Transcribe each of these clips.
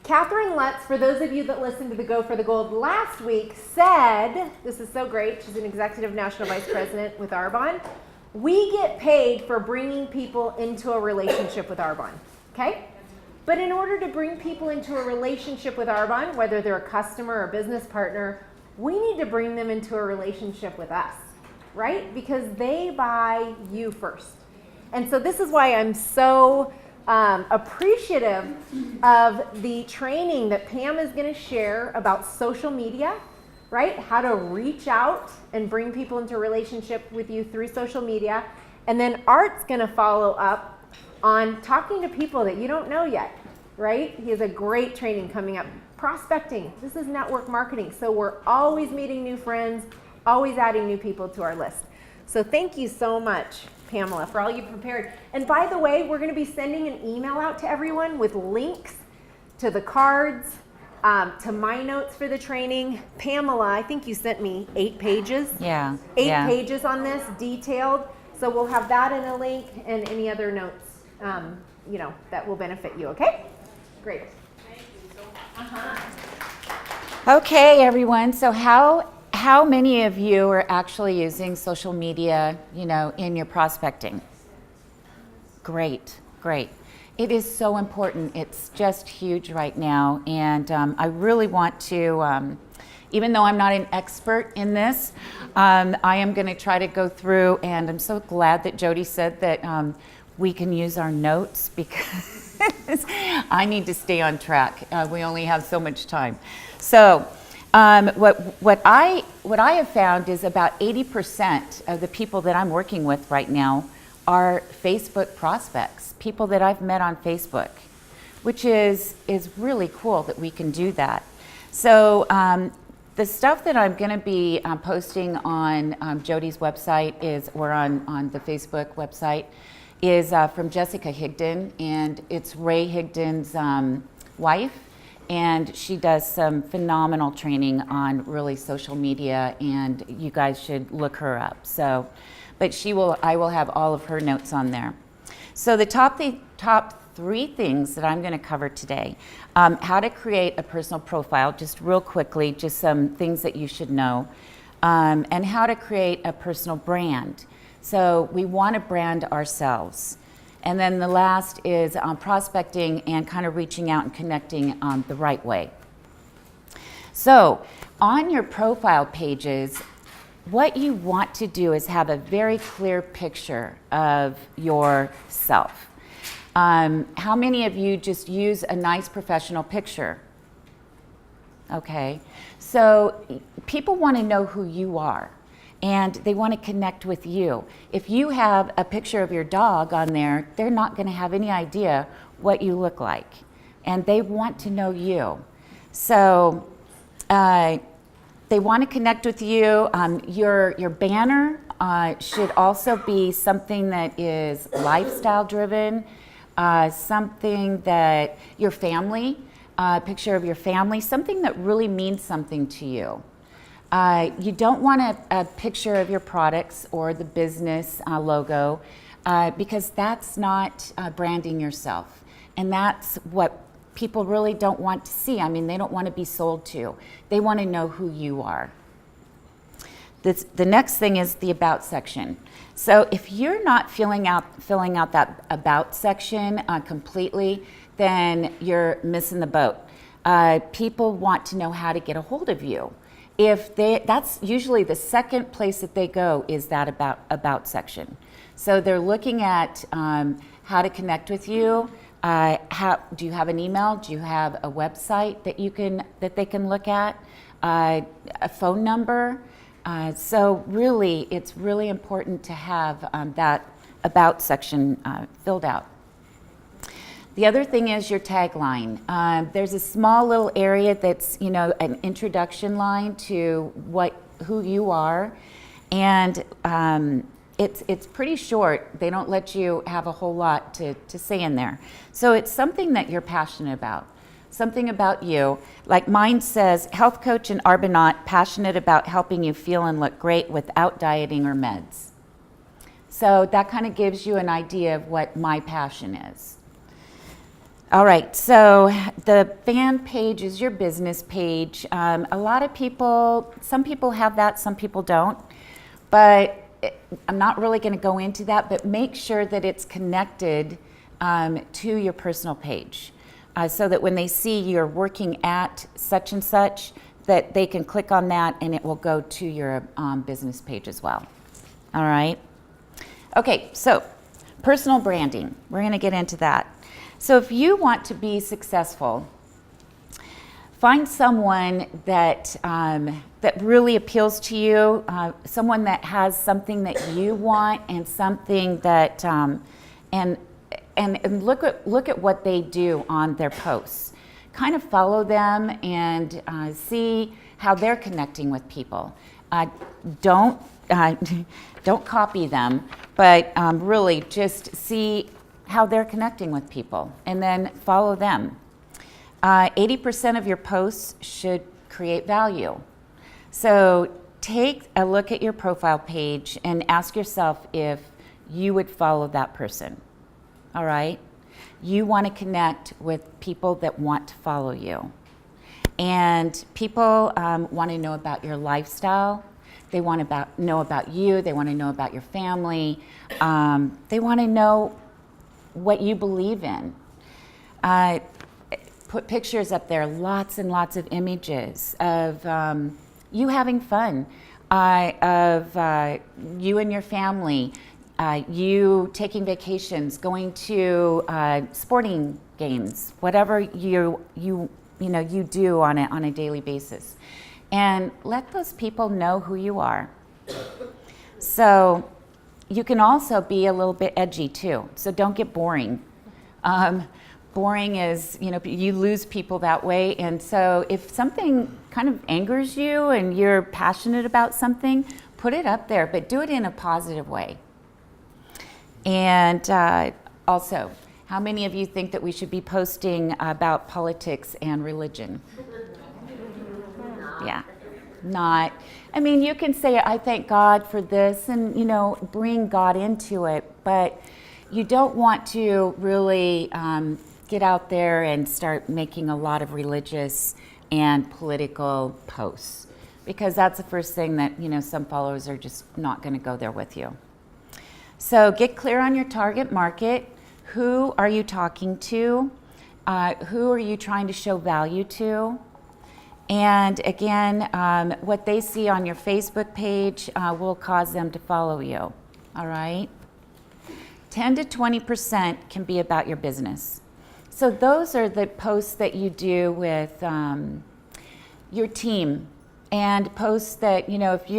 Catherine Lutz, for those of you that listened to the Go for the Gold last week, said, this is so great, she's an executive national vice president with Arbonne, we get paid for bringing people into a relationship with Arbonne, okay? But in order to bring people into a relationship with Arbonne, whether they're a customer or business partner, we need to bring them into a relationship with us, right? Because they buy you first. And so this is why I'm so appreciative of the training that Pam is going to share about social media, right? How to reach out and bring people into a relationship with you through social media. And then Art's going to follow up on talking to people that you don't know yet, right? He has a great training coming up. Prospecting, this is network marketing. So we're always meeting new friends, always adding new people to our list. So thank you so much, Pamela, for all you prepared. And by the way, we're going to be sending an email out to everyone with links to the cards, to my notes for the training. Pamela, I think you sent me 8 pages. Yeah. 8 pages on this, detailed. So we'll have that in a link and any other notes, that will benefit you, okay? Great. Thank you so much. Okay, everyone. So how many of you are actually using social media, in your prospecting? Great. It is so important. It's just huge right now. And I really want to, even though I'm not an expert in this, I am going to try to go through, and I'm so glad that Jody said that we can use our notes because I need to stay on track. We only have so much time. So what I have found is about 80% of the people that I'm working with right now are Facebook prospects, people that I've met on Facebook, which is really cool that we can do that. So the stuff that I'm going to be posting on Jody's website or on the Facebook website is from Jessica Higdon, and it's Ray Higdon's wife, and she does some phenomenal training on really social media, and you guys should look her up. So, but I will have all of her notes on there. So the top 3 things that I'm going to cover today: how to create a personal profile, just real quickly, just some things that you should know, and how to create a personal brand. So we want to brand ourselves. And then the last is prospecting and kind of reaching out and connecting the right way. So on your profile pages, what you want to do is have a very clear picture of yourself. How many of you just use a nice professional picture? Okay, so people want to know who you are, and they want to connect with you. If you have a picture of your dog on there, they're not going to have any idea what you look like, and they want to know you. So they want to connect with you. Your banner should also be something that is lifestyle driven, something that your family, picture of your family, something that really means something to you. You don't want a picture of your products or the business logo because that's not branding yourself. And that's what people really don't want to see. I mean, they don't want to be sold to. They want to know who you are. The next thing is the about section. So if you're not filling out that about section completely, then you're missing the boat. People want to know how to get a hold of you. That's usually the second place that they go is that about section. So they're looking at how to connect with you. Do you have an email? Do you have a website that they can look at? A phone number? So really, it's really important to have that about section filled out. The other thing is your tagline. There's a small little area that's, an introduction line to who you are, and it's pretty short. They don't let you have a whole lot to say in there. So it's something that you're passionate about, something about you. Like mine says, health coach in Arbonne, passionate about helping you feel and look great without dieting or meds. So that kind of gives you an idea of what my passion is. All right, so the fan page is your business page. A lot of people, some people have that, some people don't, but I'm not really going to go into that, but make sure that it's connected to your personal page so that when they see you're working at such and such, that they can click on that and it will go to your business page as well. All right. Okay, so personal branding. We're going to get into that. So if you want to be successful, find someone that that really appeals to you, someone that has something that you want and something that and look at what they do on their posts. Kind of follow them and see how they're connecting with people. Don't copy them, but really just see how they're connecting with people and then follow them. 80% of your posts should create value. So take a look at your profile page and ask yourself if you would follow that person. All right? You want to connect with people that want to follow you. And people want to know about your lifestyle. They want to know about you. They want to know about your family. They want to know what you believe in. Put pictures up there, lots and lots of images of you having fun, of you and your family, you taking vacations, going to sporting games, whatever you do on a daily basis, and let those people know who you are. So you can also be a little bit edgy too, so don't get boring. Boring is, you lose people that way, and so if something kind of angers you and you're passionate about something, put it up there, but do it in a positive way. And also, how many of you think that we should be posting about politics and religion? Yeah, not. I mean, you can say, I thank God for this, and, bring God into it, but you don't want to really get out there and start making a lot of religious and political posts, because that's the first thing that, some followers are just not going to go there with you. So get clear on your target market. Who are you talking to? Who are you trying to show value to? And again, what they see on your Facebook page will cause them to follow you, all right? 10 to 20% can be about your business. So those are the posts that you do with your team, and posts that, if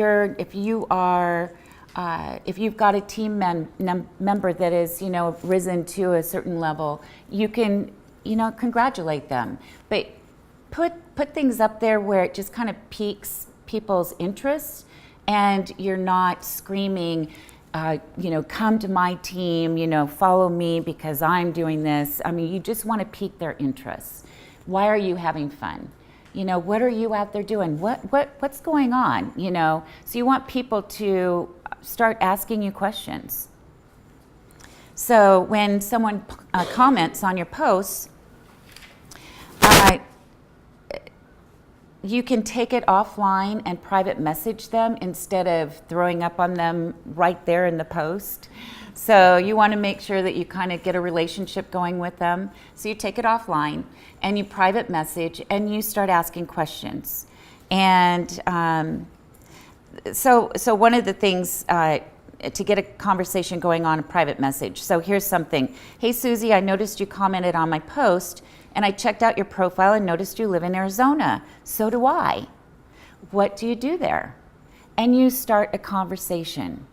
you've got a team member that is, risen to a certain level, you can, congratulate them. But put things up there where it just kind of piques people's interest, and you're not screaming, come to my team, follow me because I'm doing this. I mean, you just want to pique their interest. Why are you having fun? What are you out there doing? What's going on? So you want people to start asking you questions. So when someone comments on your posts, you can take it offline and private message them instead of throwing up on them right there in the post. So you want to make sure that you kind of get a relationship going with them. So you take it offline and you private message and you start asking questions. And so one of the things to get a conversation going on, a private message. So here's something. Hey, Susie, I noticed you commented on my post, and I checked out your profile and noticed you live in Arizona. So do I. What do you do there? And you start a conversation.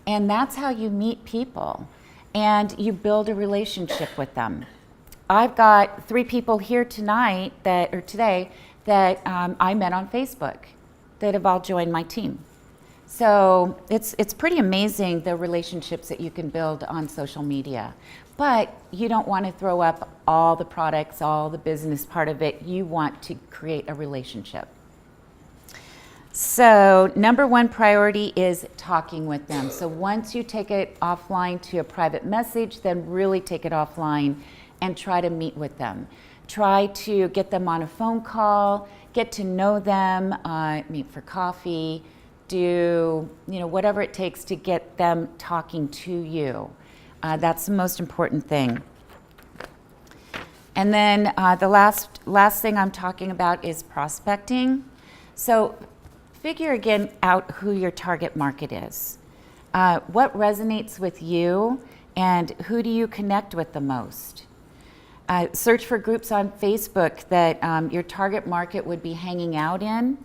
And that's how you meet people, and you build a relationship with them. I've got 3 people here today that I met on Facebook that have all joined my team. So it's pretty amazing, the relationships that you can build on social media. But you don't want to throw up all the products, all the business part of it. You want to create a relationship. So number 1 priority is talking with them. So once you take it offline to a private message, then really take it offline and try to meet with them. Try to get them on a phone call, get to know them, meet for coffee, do whatever it takes to get them talking to you. That's the most important thing. And then the last thing I'm talking about is prospecting. So figure again out who your target market is. What resonates with you, and who do you connect with the most? Search for groups on Facebook that your target market would be hanging out in.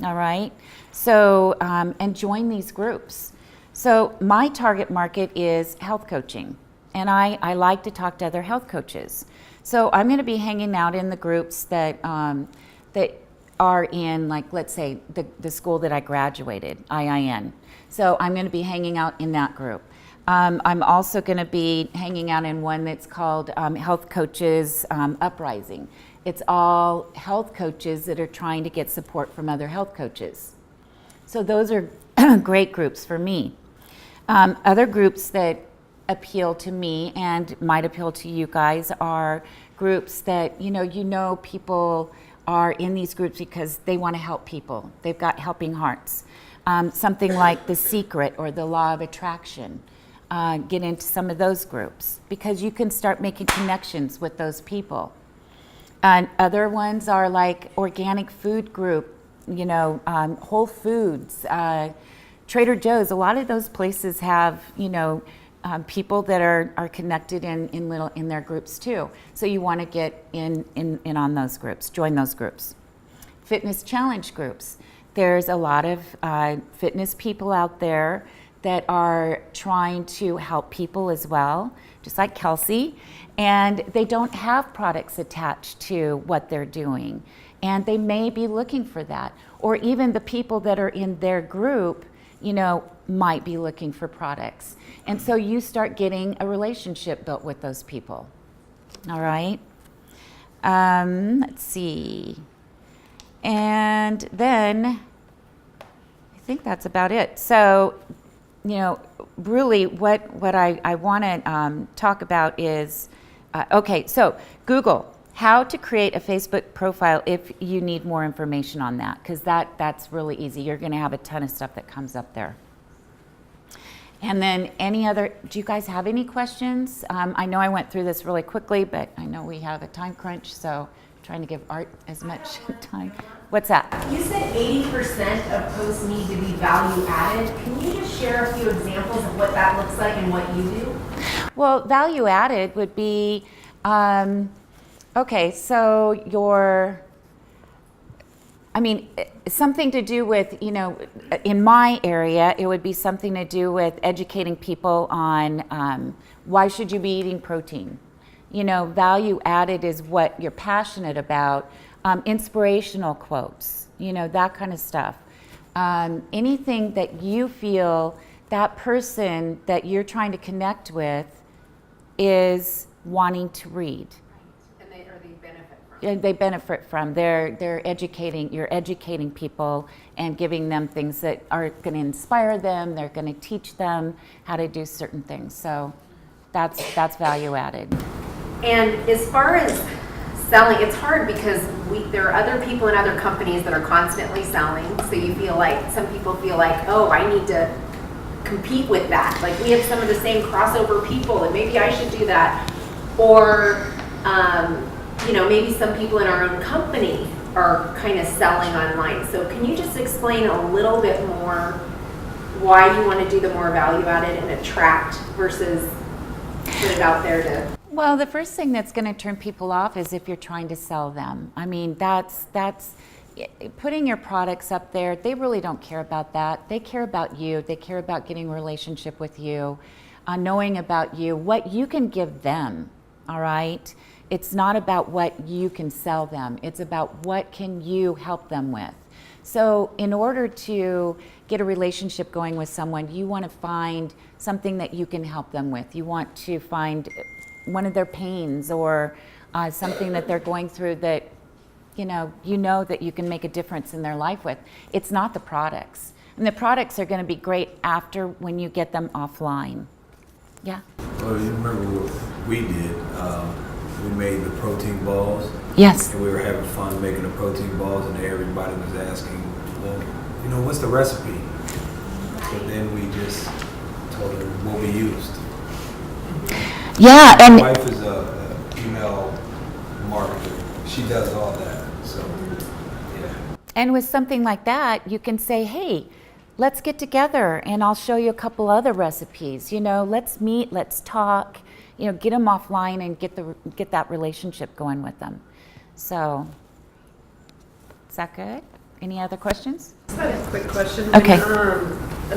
All right. So, and join these groups. So my target market is health coaching, and I like to talk to other health coaches. So I'm going to be hanging out in the groups that are in, like, let's say the school that I graduated, IIN. So I'm going to be hanging out in that group. I'm also going to be hanging out in one that's called Health Coaches Uprising. It's all health coaches that are trying to get support from other health coaches. So those are great groups for me. Other groups that appeal to me and might appeal to you guys are groups that, people are in these groups because they want to help people. They've got helping hearts. Something like The Secret or The Law of Attraction. Get into some of those groups because you can start making connections with those people. And other ones are like organic food group, Whole Foods, Trader Joe's. A lot of those places have, people that are connected in their groups too. So you want to get in on those groups, join those groups. Fitness challenge groups. There's a lot of fitness people out there that are trying to help people as well, just like Kelsey, and they don't have products attached to what they're doing, and they may be looking for that. Or even the people that are in their group, might be looking for products. And so you start getting a relationship built with those people. All right? Let's see. And then I think that's about it. So, really what I want to talk about is, okay, so Google how to create a Facebook profile if you need more information on that, because that's really easy. You're going to have a ton of stuff that comes up there. And then do you guys have any questions? I know I went through this really quickly, but I know we have a time crunch, so I'm trying to give Art as much time. What's that? You said 80% of posts need to be value added. Can you just share a few examples of what that looks like and what you do? Well, value added would be, okay, so something to do with, in my area, it would be something to do with educating people on why should you be eating protein. Value added is what you're passionate about. Inspirational quotes, that kind of stuff. Anything that you feel that person that you're trying to connect with is wanting to read. And they benefit from. They benefit from. You're educating people and giving them things that are going to inspire them. They're going to teach them how to do certain things. So that's value added. And as far as selling, it's hard because there are other people in other companies that are constantly selling. So some people feel like, oh, I need to compete with that. Like, we have some of the same crossover people and maybe I should do that. Or, maybe some people in our own company are kind of selling online. So can you just explain a little bit more why you want to do the more value added and attract versus put it out there to... Well, the first thing that's going to turn people off is if you're trying to sell them. I mean, that's putting your products up there. They really don't care about that. They care about you. They care about getting a relationship with you, knowing about you, what you can give them, all right? It's not about what you can sell them. It's about what can you help them with. So in order to get a relationship going with someone, you want to find something that you can help them with. You want to find one of their pains or something that they're going through that you know that you can make a difference in their life with. It's not the products. And the products are going to be great after when you get them offline. Yeah. Well, you remember what we did? We made the protein balls. Yes. And we were having fun making the protein balls, and everybody was asking, well, you know, what's the recipe? So then we just told them what we used. Yeah, My and wife is a email marketer. She does all that. So, yeah. and with something like that, you can say, hey, let's get together and I'll show you a couple other recipes. You know, let's meet, let's talk, you know, get them offline and get that relationship going with them. So, is that good? Any other questions? I have a quick question. Okay.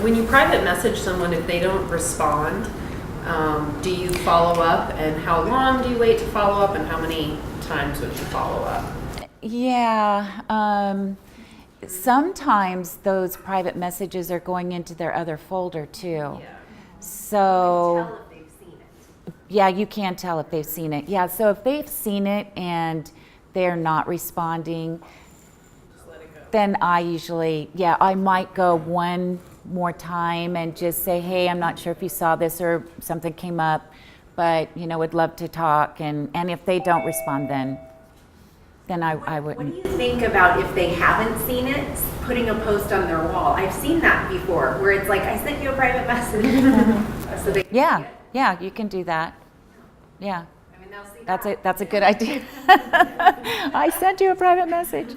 When you private message someone, if they don't respond, do you follow up, and how long do you wait to follow up, and how many times would you follow up? Yeah. Sometimes those private messages are going into their other folder too. So, Tell if they've seen it. yeah, you can tell if they've seen it. Yeah, so if they've seen it and they're not responding, Just let it go. then I usually, yeah, I might go one more time and just say, hey, I'm not sure if you saw this or something came up, but, you know, would love to talk. And if they don't respond, then I What wouldn't. do you think about if they haven't seen it, putting a post on their wall? I've seen that before, where it's like, I sent you a private message. So they can see Yeah, it. yeah, you can do that. Yeah, I mean, they'll see that's a good idea. I sent you a private message.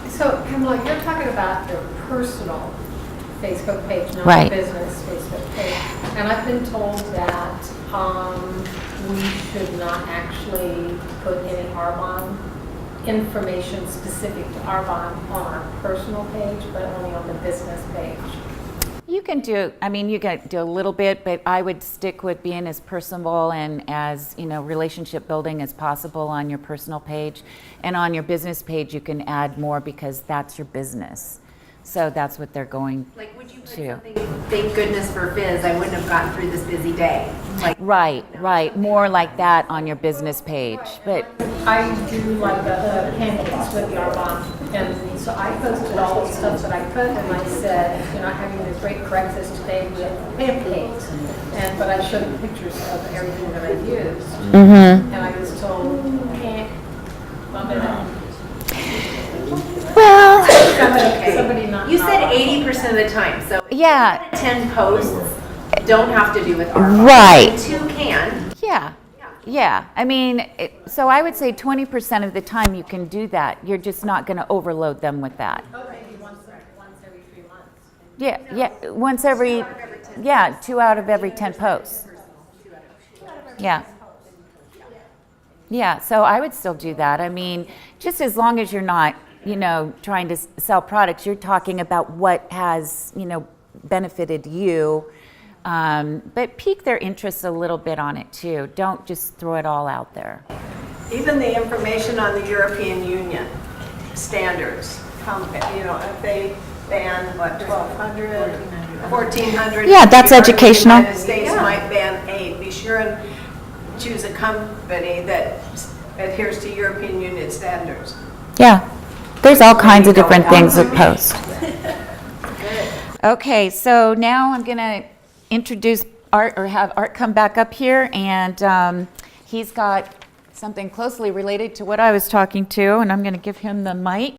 So, Pamela, you're talking about your personal Facebook page, not Right. the business Facebook page. And I've been told that we should not actually put any Arbonne information specific to Arbonne on our personal page, but only on the business page. You can do, I mean, you can do a little bit, but I would stick with being as personable and as, you know, relationship building as possible on your personal page. And on your business page, you can add more because that's your business. So that's what they're going Like, would you put to. something, thank goodness for Fizz, I wouldn't have gotten through this busy day. Like, Right, more like that on your business page. But I do like the pancakes with the Arbonne, and so I posted all the stuff that I could, and I said, you know, having this great breakfast today with pancakes, but I showed pictures of everything that I used, and I was told, can't bump it up. well, Somebody not. you said 80% of the time, so yeah, 10 posts don't have to do with our Right. 2 can. yeah. I mean, so I would say 20% of the time you can do that. You're just not going to overload them with that. Maybe once every 3 months. Yeah, once every, 2 out of every 10 posts. Yeah. Yeah, so I would still do that. I mean, just as long as you're not, you know, trying to sell products, you're talking about what has, you know, benefited you. But pique their interest a little bit on it too. Don't just throw it all out there. Even the information on the European Union standards, you know, if they ban, what, 1,200, 1,400? Yeah, that's the educational. United States might ban 8. Be sure and choose a company that adheres to European Union standards. Yeah, there's all kinds of different things with post. Okay, so now I'm going to introduce Art, or have Art come back up here, and he's got something closely related to what I was talking to, and I'm going to give him the mic.